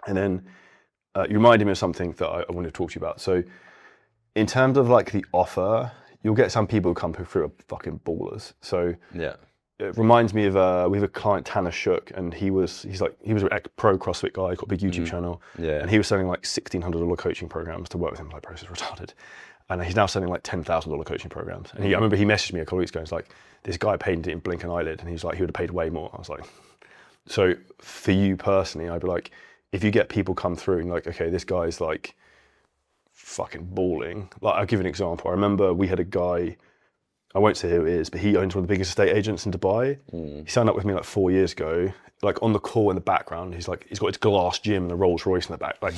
And then you reminded me of something that I wanted to talk to you about. So in terms of like the offer, you'll get some people who come through are fucking ballers. So it reminds me of we have a client, Tanner Shook, and he was a pro CrossFit guy, got a big YouTube channel, and he was selling like $1,600 coaching programs to work with him. Like, bro, this is retarded. And he's now selling like $10,000 coaching programs. And I remember he messaged me a couple of weeks ago. He's like, this guy paid and didn't blink an eyelid, and he's like, he would have paid way more. I was like, so for you personally, I'd be like, if you get people come through and like, okay, this guy's like fucking balling. Like, I'll give you an example. I remember we had a guy, I won't say who it is, but he owns one of the biggest estate agents in Dubai. He signed up with me like 4 years ago. Like on the call in the background, he's got his glass gym and a Rolls Royce in the back. Like,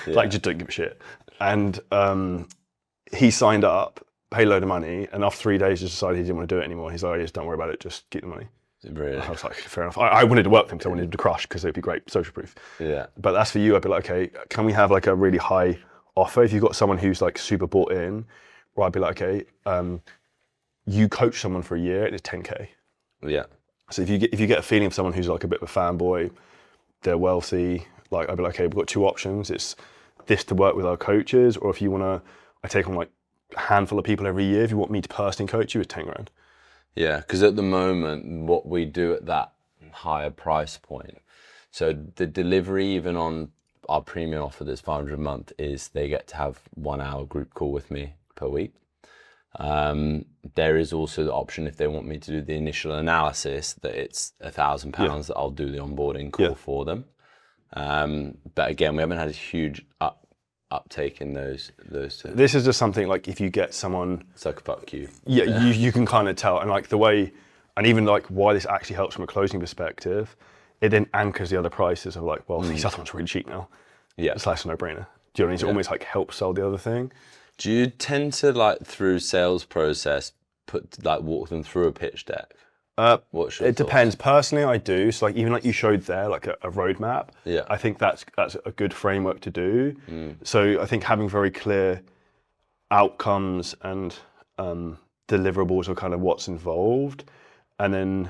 like just don't give a shit. And he signed up, paid a load of money, and after 3 days just decided he didn't want to do it anymore. He's like, just don't worry about it, just keep the money. Really? I was like, fair enough. I wanted to work with him because I wanted him to crush, because it'd be great, social proof. Yeah. But that's for you. I'd be like, okay, can we have like a really high offer? If you've got someone who's like super bought in, or I'd be like, okay, you coach someone for a year and it's 10K. Yeah. So if you get a feeling of someone who's like a bit of a fanboy, they're wealthy, like I'd be like, okay, we've got two options. It's this to work with our coaches, or if you want to, I take on like a handful of people every year. If you want me to personally coach you, it's 10 grand. Yeah, because at the moment, what we do at that higher price point, so the delivery, even on our premium offer that's 500 a month, is they get to have 1 hour group call with me per week. There is also the option, if they want me to do the initial analysis, that it's £1,000 that I'll do the onboarding call for them. But again, we haven't had a huge uptake in those two. This is just something like, if you get someone, It's like a fuck you. yeah. You can kind of tell, and like the way, and even like why this actually helps from a closing perspective, it then anchors the other prices of like, well, these other ones are really cheap now. Yeah, it's like a no-brainer. Do you know what I mean? So almost like help sell the other thing. Do you tend to, like, through sales process, walk them through a pitch deck? It depends. Personally, I do. So like, even like you showed there, like a roadmap. Yeah. I think that's a good framework to do. So I think having very clear outcomes and deliverables are kind of what's involved, and then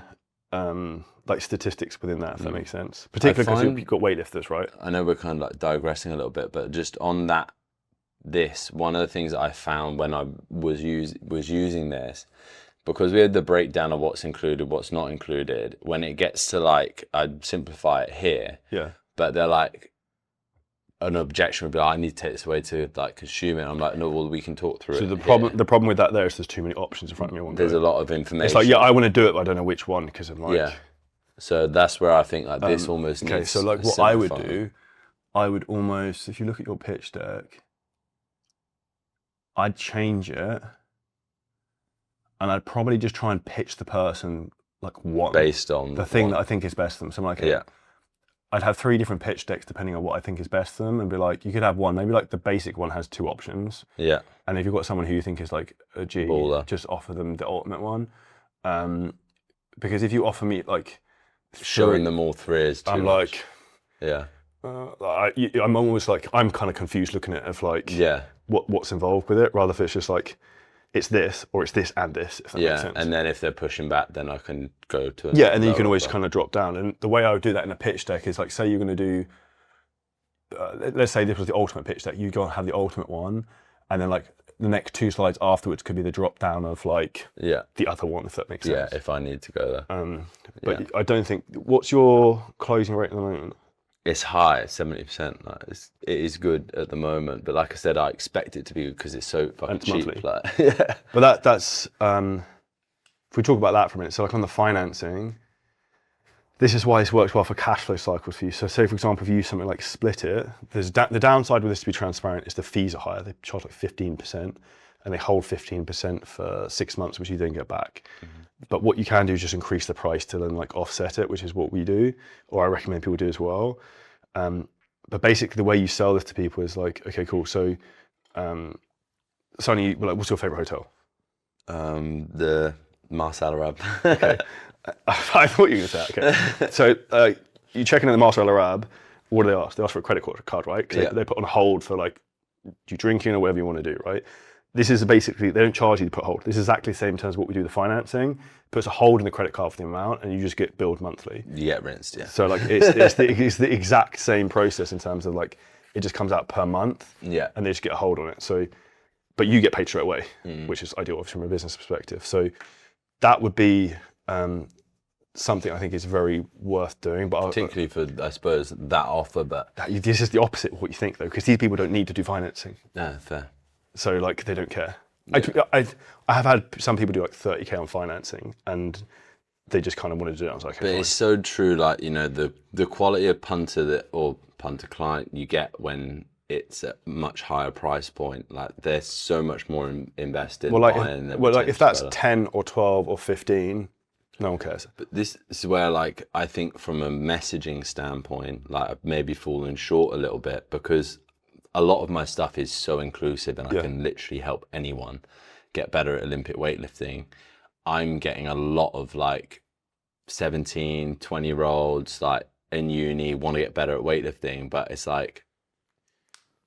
like statistics within that, if that makes sense. Particularly because you've got weightlifters, right? I know we're kind of like digressing a little bit, but just on that, one of the things that I found when I was using this, because we had the breakdown of what's included, what's not included, when it gets to like, I'd simplify it here, but they're like, an objection would be, I need to take this away to like consume it. I'm like, no, well, we can talk through it. So the problem with that there is there's too many options in front of me. There's a lot of information. It's like, yeah, I want to do it, but I don't know which one, because I'm like... Yeah. So that's where I think like this almost needs... Okay, so like what I would do, I would almost, if you look at your pitch deck, I'd change it, and I'd probably just try and pitch the person like one. Based on the thing that I think is best for them. So I'm like, I'd have 3 different pitch decks depending on what I think is best for them, and be like, you could have one, maybe like the basic one has 2 options. Yeah. And if you've got someone who you think is like a G, baller, just offer them the ultimate one. Because if you offer me like... Showing them all 3 is too much. Like, I'm almost like, I'm kind of confused looking at it of like, what's involved with it, rather if it's just like, it's this, or it's this and this, if that makes sense. And then if they're pushing back, then I can go to and then you can always kind of drop down. And the way I would do that in a pitch deck is like, say you're going to do, let's say this was the ultimate pitch deck, you go and have the ultimate one, and then like the next 2 slides afterwards could be the drop down of like the other one, if that makes sense. Yeah, if I need to go there. But I don't think, what's your closing rate at the moment? It's high, 70%. Like, it is good at the moment, but like I said, I expect it to be good because it's so fucking cheap. Like, But that's if we talk about that for a minute, so like on the financing, this is why this works well for cash flow cycles for you. So say, for example, if you use something like Split It, there's the downside with this, to be transparent, is the fees are higher. They charge like 15%, and they hold 15% for 6 months, which you then get back. But what you can do is just increase the price to then like offset it, which is what we do, or I recommend people do as well. But basically the way you sell this to people is like, okay, cool. So, Sonny, like, what's your favorite hotel? The Marcel Arab. Okay. I thought you were going to say that. Okay. So you check in at the Marcel Arab, what do they ask? They ask for a credit card, right? Because they put on hold for like, you drinking or whatever you want to do, right? this is basically, they don't charge you to put hold. This is exactly the same in terms of what we do with the financing. Puts a hold in the credit card for the amount, and you just get billed monthly. You get rinsed, yeah. So like it's the exact same process in terms of like it just comes out per month, yeah, and they just get a hold on it. So, but you get paid straight away, which is ideal from a business perspective. So that would be something I think is very worth doing. But particularly for, I suppose, that offer. But this is the opposite of what you think, though, because these people don't need to do financing. No, fair. So like they don't care. Yeah. I have had some people do like 30k on financing, and they just kind of wanted to do it. I was like, okay, but fine. It's so true. Like, you know, the quality of punter or punter client you get when it's at much higher price point. Like, there's so much more invested. If that's 10 or 12 or 15, no one cares. But this is where, like, I think from a messaging standpoint, like, I've maybe fallen short a little bit, because a lot of my stuff is so inclusive, and I can literally help anyone get better at Olympic weightlifting. I'm getting a lot of like 17, 20-year-olds like in uni want to get better at weightlifting, but it's like,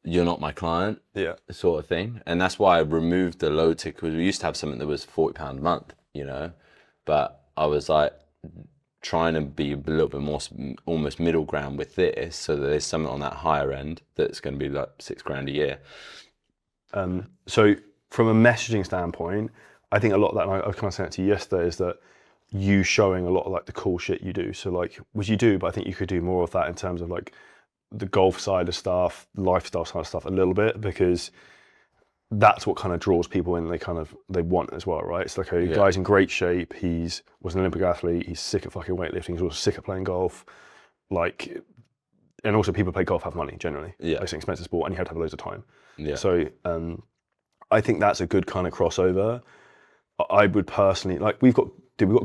you're not my client, sort of thing. And that's why I removed the low ticket, because we used to have something that was £40 a month, you know, but I was like trying to be a little bit more almost middle ground with this, so that there's something on that higher end that's going to be like £6,000 a year. So from a messaging standpoint, I think a lot of that, and I was kind of saying it to you yesterday, is that you showing a lot of like the cool shit you do. So like, which you do, but I think you could do more of that in terms of like the golf side of stuff, lifestyle side of stuff a little bit, because that's what kind of draws people in. They want as well, right? It's like a guy's in great shape. Was an Olympic athlete. He's sick at fucking weightlifting. He's also sick at playing golf. Like, and also people play golf have money generally. Yeah, it's an expensive sport, and you have to have loads of time. Yeah. So I think that's a good kind of crossover. I would personally, like, we've got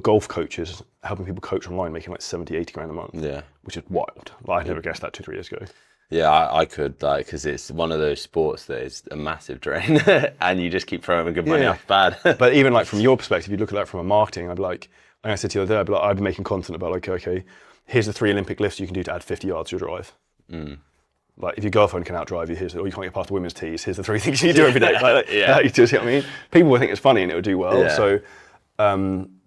golf coaches helping people coach online, making like 70, 80 grand a month. Yeah. Which is wild. Like, I never guessed that 2-3 years ago. Yeah, I could, like, because it's one of those sports that is a massive drain, and you just keep throwing good money off bad. But even like from your perspective, you look at that from a marketing, I'd be like, I said to you the other day, I'd be making content about like, okay, here's the 3 Olympic lifts you can do to add 50 yards to your drive. Like, if your girlfriend can outdrive you, or you can't get past the women's tees, here's the 3 things you do every day. You see what I mean? People would think it's funny and it would do well. Yeah. So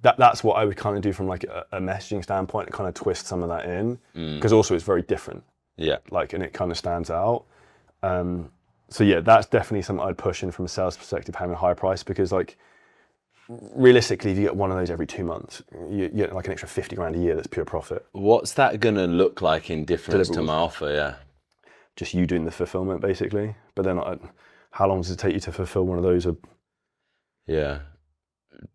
that's what I would kind of do from like a messaging standpoint, and kind of twist some of that in, because also it's very different. Yeah. Like, and it kind of stands out. So yeah, that's definitely something I'd push in from a sales perspective, having a higher price, because like, realistically, if you get one of those every 2 months, you get like an extra 50 grand a year that's pure profit. What's that going to look like in difference to my offer? Yeah. Just you doing the fulfillment, basically. But then how long does it take you to fulfill one of those? Yeah.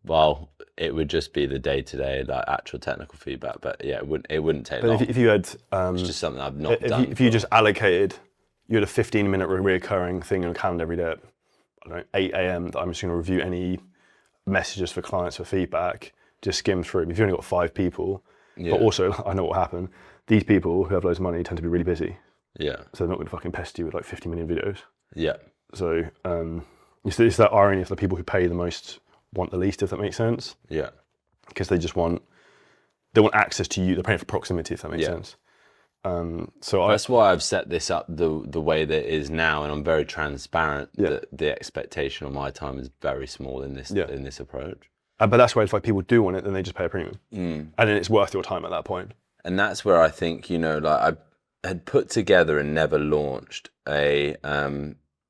Well, it would just be the day-to-day, like, actual technical feedback. But yeah, it wouldn't take long. If you had... it's just something I've not done. If you just allocated, you had a 15-minute recurring thing in your calendar every day at, I don't know, 8 a.m. that I'm just going to review any messages for clients for feedback, just skim through. If you've only got 5 people, but also, I know what happened. These people who have loads of money tend to be really busy. Yeah. So they're not going to fucking pester you with like 50 million videos. Yeah. So it's that irony of the people who pay the most want the least, if that makes sense. Yeah. Because they want access to you. They're paying for proximity, if that makes sense. So that's why I've set this up the way that it is now, and I'm very transparent that the expectation on my time is very small in this approach. But that's why if like people do want it, then they just pay a premium, and then it's worth your time at that point. And that's where I think, you know, like, I had put together and never launched a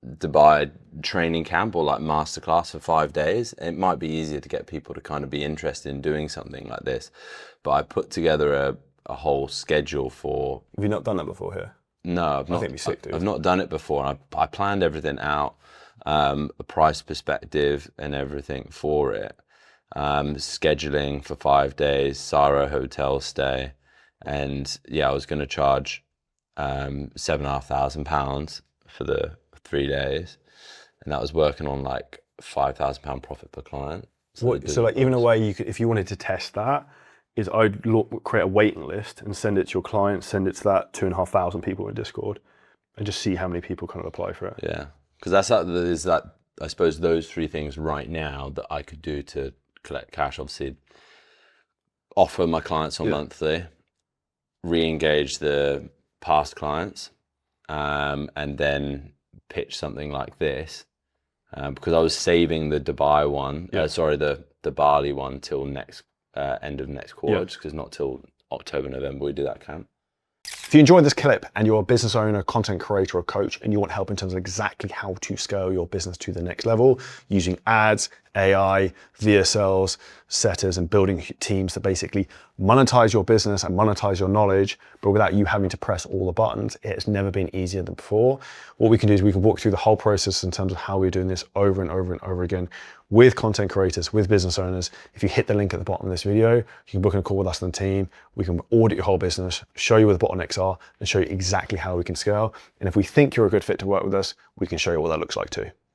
Dubai training camp or like masterclass for 5 days. It might be easier to get people to kind of be interested in doing something like this, but I put together a whole schedule for... Have you not done that before here? No, I've not. I think it'd be sick, dude. I've not done it before. I planned everything out, a price perspective and everything for it. Scheduling for 5 days, Saro hotel stay, and yeah, I was going to charge £7,500 for the 3 days, and that was working on like £5,000 profit per client. So like, even a way you could, if you wanted to test that, is I'd create a waiting list and send it to your clients, send it to that 2,500 people in Discord, and just see how many people kind of apply for it. Yeah, because there's that, I suppose, those 3 things right now that I could do to collect cash. Obviously, offer my clients on monthly, re-engage the past clients, and then pitch something like this, because I was saving the Dubai one, the Bali one till next end of next quarter, just because not till October, November we do that camp. If you enjoyed this clip and you're a business owner, content creator, or coach, and you want help in terms of exactly how to scale your business to the next level using ads, AI, VSLs, setters, and building teams to basically monetize your business and monetize your knowledge, but without you having to press all the buttons, it's never been easier than before. What we can do is we can walk through the whole process in terms of how we're doing this over and over and over again with content creators, with business owners. If you hit the link at the bottom of this video, you can book a call with us and the team. We can audit your whole business, show you where the bottlenecks are, and show you exactly how we can scale. And if we think you're a good fit to work with us, we can show you what that looks like too.